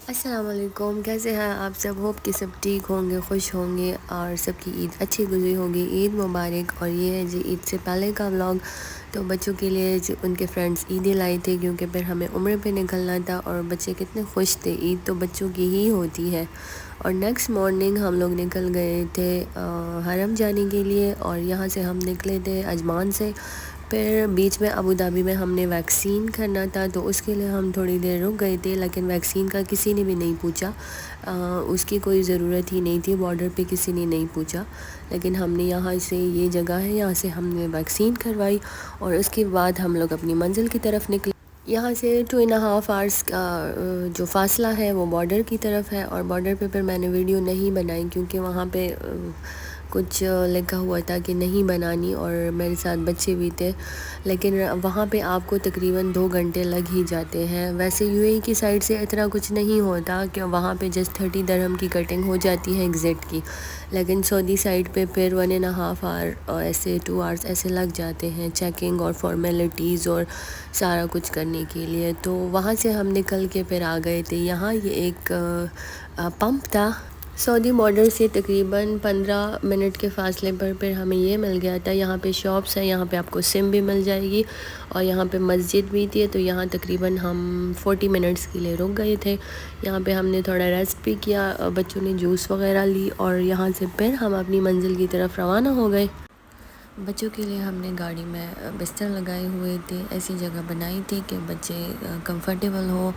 السلام علیکم، کیسے ہیں آپ سب؟ ہوپ کہ سب ٹھیک ہوں گے، خوش ہوں گے اور سب کی عید اچھی گزری ہوگی۔ عید مبارک۔ اور یہ ہے جی عید سے پہلے کا ولاگ۔ تو بچوں کے لیے ان کے فرینڈس عیدیں لائی تھی کیونکہ پھر ہمیں عمرے پہ نکلنا تھا، اور بچے کتنے خوش تھے۔ عید تو بچوں کی ہی ہوتی ہے۔ اور نیکسٹ مارننگ ہم لوگ نکل گئے تھے حرم جانے کے لیے، اور یہاں سے ہم نکلے تھے عجمان سے۔ پھر بیچ میں ابوظہبی میں ہم نے ویکسین کرنا تھا، تو اس کے لیے ہم تھوڑی دیر رک گئے تھے، لیکن ویکسین کا کسی نے بھی نہیں پوچھا، اس کی کوئی ضرورت ہی نہیں تھی، بارڈر پہ کسی نے نہیں پوچھا۔ لیکن ہم نے یہاں سے، یہ جگہ ہے، یہاں سے ہم نے ویکسین کروائی، اور اس کے بعد ہم لوگ اپنی منزل کی طرف نکلے۔ یہاں سے 2.5 آورس کا جو فاصلہ ہے وہ بارڈر کی طرف ہے، اور بارڈر پہ پھر میں نے ویڈیو نہیں بنائی کیونکہ وہاں پہ کچھ لکھا ہوا تھا کہ نہیں بنانی، اور میرے ساتھ بچے بھی تھے۔ لیکن وہاں پہ آپ کو تقریباً 2 گھنٹے لگ ہی جاتے ہیں۔ ویسے یو اے کی سائڈ سے اتنا کچھ نہیں ہوتا کہ وہاں پہ جسٹ 30 درہم کی کٹنگ ہو جاتی ہے ایگزیکٹ کی، لیکن سعودی سائڈ پہ پھر 1.5 آور ایسے 2 آورس ایسے لگ جاتے ہیں چیکنگ اور فارمیلٹیز اور سارا کچھ کرنے کے لیے۔ تو وہاں سے ہم نکل کے پھر آ گئے تھے یہاں۔ یہ ایک پمپ تھا سعودی بارڈر سے تقریباً 15 منٹ کے فاصلے پر، پھر ہمیں یہ مل گیا تھا۔ یہاں پہ شاپس ہیں، یہاں پہ آپ کو سم بھی مل جائے گی، اور یہاں پہ مسجد بھی تھی، تو یہاں تقریباً ہم 40 منٹس کے لیے رک گئے تھے۔ یہاں پہ ہم نے تھوڑا ریسٹ بھی کیا، بچوں نے جوس وغیرہ لی، اور یہاں سے پھر ہم اپنی منزل کی طرف روانہ ہو گئے۔ بچوں کے لیے ہم نے گاڑی میں بستر لگائے ہوئے تھے، ایسی جگہ بنائی تھی کہ بچے کمفرٹیبل ہو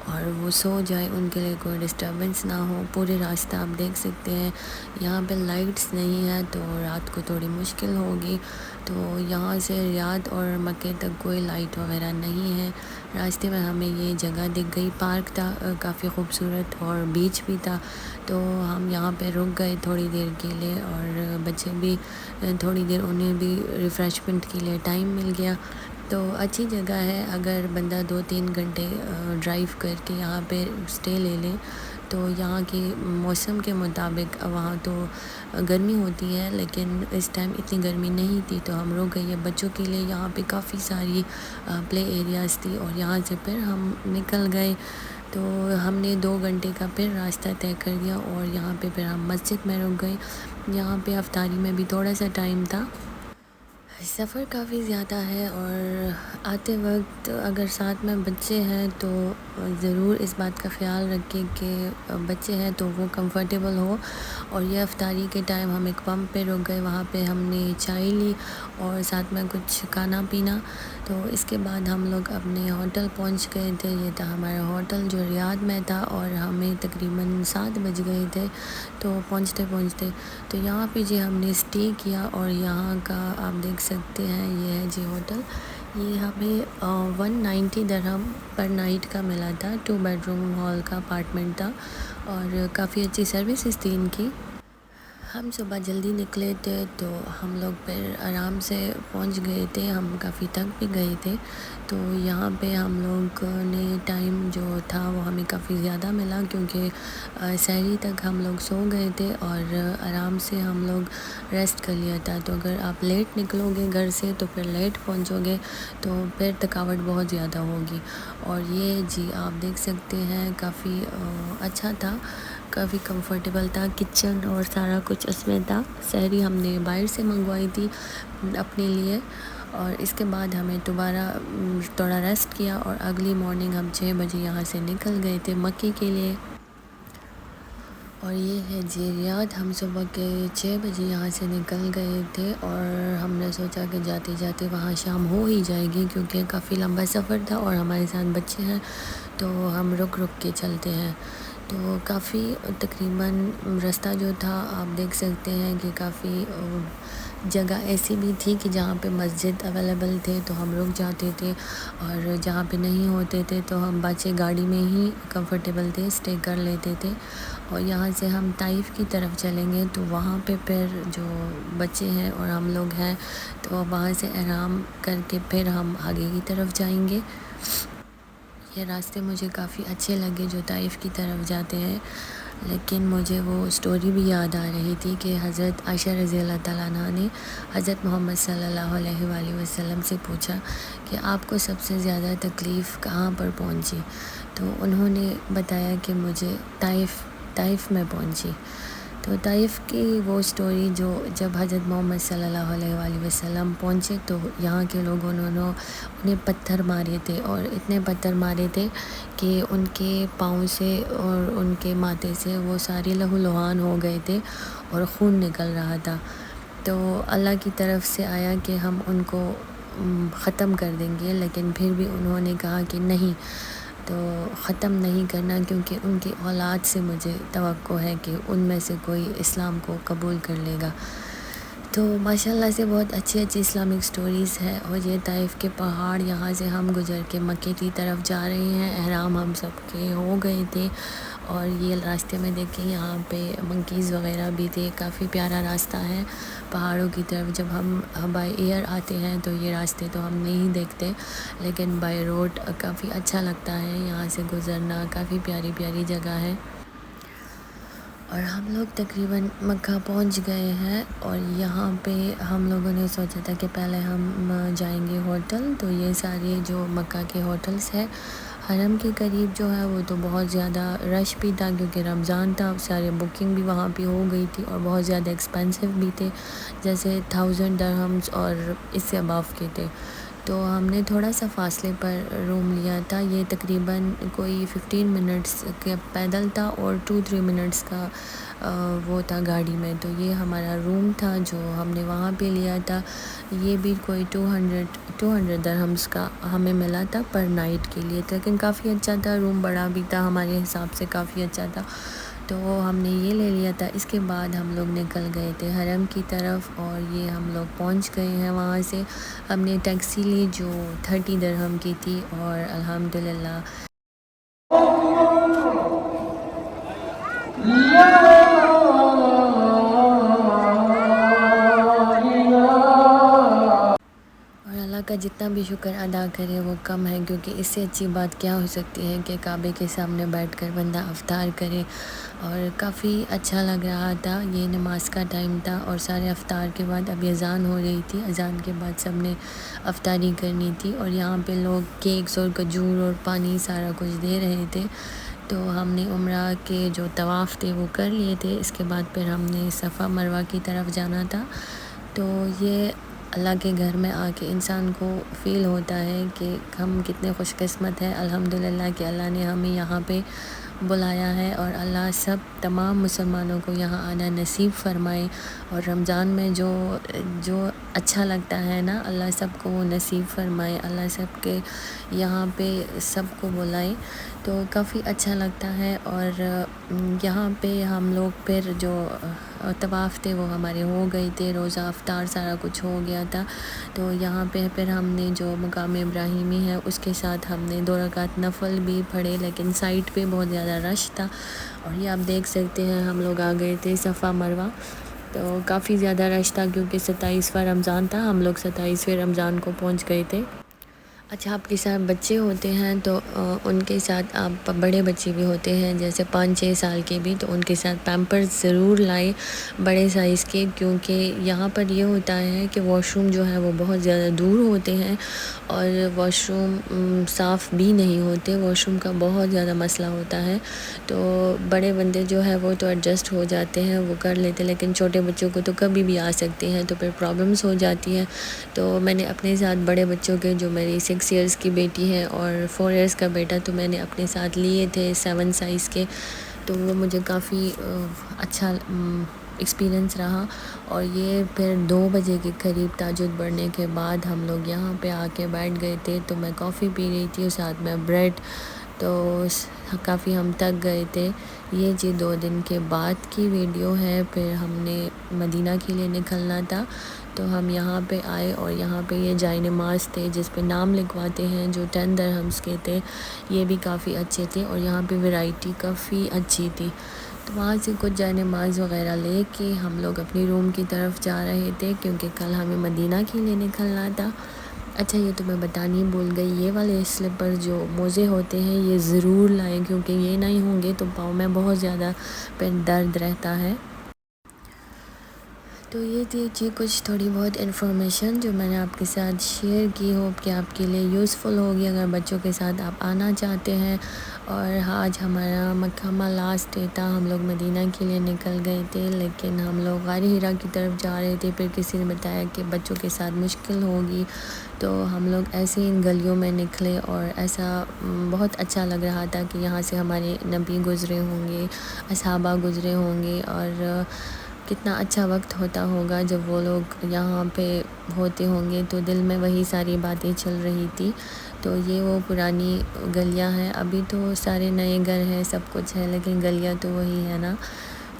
اور وہ سو جائے، ان کے لیے کوئی ڈسٹربنس نہ ہو۔ پورے راستہ آپ دیکھ سکتے ہیں یہاں پہ لائٹس نہیں ہیں، تو رات کو تھوڑی مشکل ہوگی۔ تو یہاں سے ریاض اور مکے تک کوئی لائٹ وغیرہ نہیں ہے۔ راستے میں ہمیں یہ جگہ دکھ گئی، پارک تھا کافی خوبصورت، اور بیچ بھی تھا، تو ہم یہاں پہ رک گئے تھوڑی دیر کے لیے، اور بچے بھی تھوڑی دیر، انہیں بھی ریفریشمنٹ کے لیے ٹائم مل گیا۔ تو اچھی جگہ ہے، اگر بندہ 2-3 گھنٹے ڈرائیو کر کے یہاں پہ اسٹے لے لے تو یہاں کے موسم کے مطابق وہاں تو گرمی ہوتی ہے، لیکن اس ٹائم اتنی گرمی نہیں تھی، تو ہم رک گئے۔ بچوں کے لیے یہاں پہ کافی ساری پلے ایریاز تھی، اور یہاں سے پھر ہم نکل گئے۔ تو ہم نے 2 گھنٹے کا پھر راستہ طے کر دیا، اور یہاں پہ پھر ہم مسجد میں رک گئے۔ یہاں پہ افطاری میں بھی تھوڑا سا ٹائم تھا۔ سفر کافی زیادہ ہے، اور آتے وقت اگر ساتھ میں بچے ہیں تو ضرور اس بات کا خیال رکھیں کہ بچے ہیں تو وہ کمفرٹیبل ہو۔ اور یہ افطاری کے ٹائم ہم ایک پمپ پہ رک گئے، وہاں پہ ہم نے چائے لی اور ساتھ میں کچھ کھانا پینا۔ تو اس کے بعد ہم لوگ اپنے ہوٹل پہنچ گئے تھے۔ یہ تھا ہمارا ہوٹل جو ریاض میں تھا، اور ہمیں تقریباً 7 بج گئے تھے تو پہنچتے تو یہاں پہ جی ہم نے اسٹے کیا، اور یہاں کا آپ دیکھ سکتے ہیں یہ ہے جی ہوٹل۔ یہ ہمیں 190 درہم پر نائٹ کا ملا تھا، 2 بیڈ روم ہال کا اپارٹمنٹ تھا، اور کافی اچھی سروسز تھی ان کی۔ ہم صبح جلدی نکلے تھے تو ہم لوگ پھر آرام سے پہنچ گئے تھے، ہم کافی تھک بھی گئے تھے، تو یہاں پہ ہم لوگ نے ٹائم جو تھا وہ ہمیں کافی زیادہ ملا، کیونکہ سحری تک ہم لوگ سو گئے تھے، اور آرام سے ہم لوگ ریسٹ کر لیا تھا۔ تو اگر آپ لیٹ نکلو گے گھر سے تو پھر لیٹ پہنچو گے، تو پھر تھکاوٹ بہت زیادہ ہوگی۔ اور یہ جی آپ دیکھ سکتے ہیں کافی اچھا تھا، کافی کمفرٹیبل تھا، کچن اور سارا کچھ اس میں تھا۔ سحری ہم نے باہر سے منگوائی تھی اپنے لیے، اور اس کے بعد ہمیں دوبارہ تھوڑا ریسٹ کیا، اور اگلی مارننگ ہم 6 بجے یہاں سے نکل گئے تھے مکے کے لیے۔ اور یہ ہے جی ریاض، ہم صبح کے 6 بجے یہاں سے نکل گئے تھے، اور ہم نے سوچا کہ جاتے جاتے وہاں شام ہو ہی جائے گی، کیونکہ کافی لمبا سفر تھا اور ہمارے ساتھ بچے ہیں، تو ہم رک کے چلتے ہیں۔ تو کافی تقریباً راستہ جو تھا آپ دیکھ سکتے ہیں کہ کافی جگہ ایسی بھی تھی کہ جہاں پہ مسجد اویلیبل تھے تو ہم رک جاتے تھے، اور جہاں پہ نہیں ہوتے تھے تو ہم بچے گاڑی میں ہی کمفرٹیبل تھے، اسٹے کر لیتے تھے۔ اور یہاں سے ہم طائف کی طرف چلیں گے، تو وہاں پہ پھر جو بچے ہیں اور ہم لوگ ہیں تو وہاں سے آرام کر کے پھر ہم آگے کی طرف جائیں گے۔ یہ راستے مجھے کافی اچھے لگے جو طائف کی طرف جاتے ہیں۔ لیکن مجھے وہ اسٹوری بھی یاد آ رہی تھی کہ حضرت عائشہ رضی اللہ تعالیٰ عنہ نے حضرت محمد صلی اللہ علیہ وآلہ وسلم سے پوچھا کہ آپ کو سب سے زیادہ تکلیف کہاں پر پہنچی، تو انہوں نے بتایا کہ مجھے طائف میں پہنچی۔ تو طائف کی وہ اسٹوری جو جب حضرت محمد صلی اللہ علیہ وآلہ وسلم پہنچے تو یہاں کے لوگوں نے انہیں پتھر مارے تھے، اور اتنے پتھر مارے تھے کہ ان کے پاؤں سے اور ان کے ماتھے سے وہ سارے لہو لہان ہو گئے تھے اور خون نکل رہا تھا۔ تو اللہ کی طرف سے آیا کہ ہم ان کو ختم کر دیں گے، لیکن پھر بھی انہوں نے کہا کہ نہیں، تو ختم نہیں کرنا، کیونکہ ان کی اولاد سے مجھے توقع ہے کہ ان میں سے کوئی اسلام کو قبول کر لے گا۔ تو ماشاءاللہ سے بہت اچھی اسلامک سٹوریز ہے۔ اور یہ طائف کے پہاڑ، یہاں سے ہم گزر کے مکے کی طرف جا رہے ہیں، احرام ہم سب کے ہو گئے تھے، اور یہ راستے میں دیکھیں یہاں پہ منکیز وغیرہ بھی تھے۔ کافی پیارا راستہ ہے پہاڑوں کی طرف۔ جب ہم بائی ایئر آتے ہیں تو یہ راستے تو ہم نہیں دیکھتے، لیکن بائی روڈ کافی اچھا لگتا ہے یہاں سے گزرنا، کافی پیاری پیاری جگہ ہے۔ اور ہم لوگ تقریباً مکہ پہنچ گئے ہیں، اور یہاں پہ ہم لوگوں نے سوچا تھا کہ پہلے ہم جائیں گے ہوٹل۔ تو یہ سارے جو مکہ کے ہوٹلس ہیں حرم کے قریب جو ہے وہ تو بہت زیادہ رش بھی تھا، کیونکہ رمضان تھا، سارے بکنگ بھی وہاں پہ ہو گئی تھی، اور بہت زیادہ ایکسپینسو بھی تھے، جیسے 1000 درہمز اور اس سے اباف کے تھے۔ تو ہم نے تھوڑا سا فاصلے پر روم لیا تھا، یہ تقریباً کوئی 15 منٹس کے پیدل تھا، اور 2-3 منٹس کا وہ تھا گاڑی میں۔ تو یہ ہمارا روم تھا جو ہم نے وہاں پہ لیا تھا، یہ بھی کوئی 200 درہمز کا ہمیں ملا تھا پر نائٹ کے لیے، لیکن کافی اچھا تھا، روم بڑا بھی تھا، ہمارے حساب سے کافی اچھا تھا، تو ہم نے یہ لے لیا تھا۔ اس کے بعد ہم لوگ نکل گئے تھے حرم کی طرف، اور یہ ہم لوگ پہنچ گئے ہیں۔ وہاں سے ہم نے ٹیکسی لی جو 30 درہم کی تھی، اور الحمدللہ اور اللہ کا جتنا بھی شکر ادا کرے وہ کم ہے، کیونکہ اس سے اچھی بات کیا ہو سکتی ہے کہ کعبے کے سامنے بیٹھ کر بندہ افطار کرے۔ اور کافی اچھا لگ رہا تھا، یہ نماز کا ٹائم تھا، اور سارے افطار کے بعد اب اذان ہو رہی تھی، اذان کے بعد سب نے افطاری کرنی تھی، اور یہاں پہ لوگ کیکس اور کھجور اور پانی سارا کچھ دے رہے تھے۔ تو ہم نے عمرہ کے جو طواف تھے وہ کر لیے تھے، اس کے بعد پھر ہم نے صفا مروہ کی طرف جانا تھا۔ تو یہ اللہ کے گھر میں آ کے انسان کو فیل ہوتا ہے کہ ہم کتنے خوش قسمت ہیں، الحمدللہ کہ اللہ نے ہمیں یہاں پہ بلایا ہے، اور اللہ سب تمام مسلمانوں کو یہاں آنا نصیب فرمائے، اور رمضان میں جو اچھا لگتا ہے نا، اللہ سب کو وہ نصیب فرمائے، اللہ سب کے یہاں پہ سب کو بلائے، تو کافی اچھا لگتا ہے۔ اور یہاں پہ ہم لوگ پھر جو طواف تھے وہ ہمارے ہو گئے تھے، روزہ افطار سارا کچھ ہو گیا تھا، تو یہاں پہ پھر ہم نے جو مقام ابراہیمی ہے اس کے ساتھ ہم نے 2 رکعت نفل بھی پڑھے، لیکن سائٹ پہ بہت زیادہ رش تھا، اور یہ آپ دیکھ سکتے ہیں ہم لوگ آ گئے تھے صفا مروہ، تو کافی زیادہ رش تھا کیونکہ 27واں رمضان تھا، ہم لوگ 27ویں رمضان کو پہنچ گئے تھے۔ اچھا، آپ کے ساتھ بچے ہوتے ہیں تو ان کے ساتھ آپ بڑے بچے بھی ہوتے ہیں جیسے 5-6 سال کے بھی، تو ان کے ساتھ پیمپرز ضرور لائے بڑے سائز کے، کیونکہ یہاں پر یہ ہوتا ہے کہ واش روم جو ہے وہ بہت زیادہ دور ہوتے ہیں، اور واش روم صاف بھی نہیں ہوتے، واش روم کا بہت زیادہ مسئلہ ہوتا ہے، تو بڑے بندے جو ہے وہ تو ایڈجسٹ ہو جاتے ہیں، وہ کر لیتے، لیکن چھوٹے بچوں کو تو کبھی بھی آ سکتے ہیں، تو پھر پرابلمس ہو جاتی ہیں۔ تو میں نے اپنے ساتھ بڑے بچوں کے، جو میری 6 ایئرس کی بیٹی ہے اور 4 ایئرس کا بیٹا، تو میں نے اپنے ساتھ لیے تھے 7 سائز کے، تو وہ مجھے کافی اچھا ایکسپیرئنس رہا۔ اور یہ پھر 2 بجے کے قریب تہجد پڑھنے کے بعد ہم لوگ یہاں پہ آ کے بیٹھ گئے تھے، تو میں کافی پی رہی تھی اور ساتھ میں بریڈ، تو کافی ہم تک گئے تھے۔ یہ جی 2 دن کے بعد کی ویڈیو ہے، پھر ہم نے مدینہ کے لیے نکلنا تھا، تو ہم یہاں پہ آئے، اور یہاں پہ یہ جائے نماز تھے جس پہ نام لکھواتے ہیں، جو 10 درہمز کے تھے، یہ بھی کافی اچھے تھے، اور یہاں پہ ویرائٹی کافی اچھی تھی۔ تو وہاں سے کچھ جائے نماز وغیرہ لے کے ہم لوگ اپنی روم کی طرف جا رہے تھے، کیونکہ کل ہمیں مدینہ کے لیے نکلنا تھا۔ اچھا یہ تو میں بتانی بھول گئی، یہ والے سلپر جو موزے ہوتے ہیں یہ ضرور لائیں، کیونکہ یہ نہیں ہوں گے تو پاؤں میں بہت زیادہ پیر درد رہتا ہے۔ تو یہ تھی کچھ تھوڑی بہت انفارمیشن جو میں نے آپ کے ساتھ شیئر کی، ہوپ کہ آپ کے لیے یوزفل ہوگی اگر بچوں کے ساتھ آپ آنا چاہتے ہیں۔ اور آج ہمارا مکہ لاسٹ ڈے تھا، ہم لوگ مدینہ کے لیے نکل گئے تھے، لیکن ہم لوگ غار ہرا کی طرف جا رہے تھے، پھر کسی نے بتایا کہ بچوں کے ساتھ مشکل ہوگی، تو ہم لوگ ایسے ان گلیوں میں نکلے اور ایسا بہت اچھا لگ رہا تھا کہ یہاں سے ہمارے نبی گزرے ہوں گے، اصحابہ گزرے ہوں گے، اور کتنا اچھا وقت ہوتا ہوگا جب وہ لوگ یہاں پہ ہوتے ہوں گے، تو دل میں وہی ساری باتیں چل رہی تھی۔ تو یہ وہ پرانی گلیاں ہیں، ابھی تو سارے نئے گھر ہیں، سب کچھ ہے، لیکن گلیاں تو وہی ہے نا۔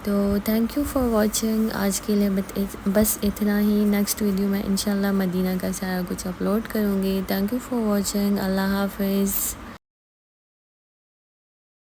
تو تھینک یو فار واچنگ، آج کے لیے بس اتنا ہی۔ نیکسٹ ویڈیو میں انشاءاللہ مدینہ کا سارا کچھ اپلوڈ کروں گی۔ تھینک یو فار واچنگ، اللہ حافظ۔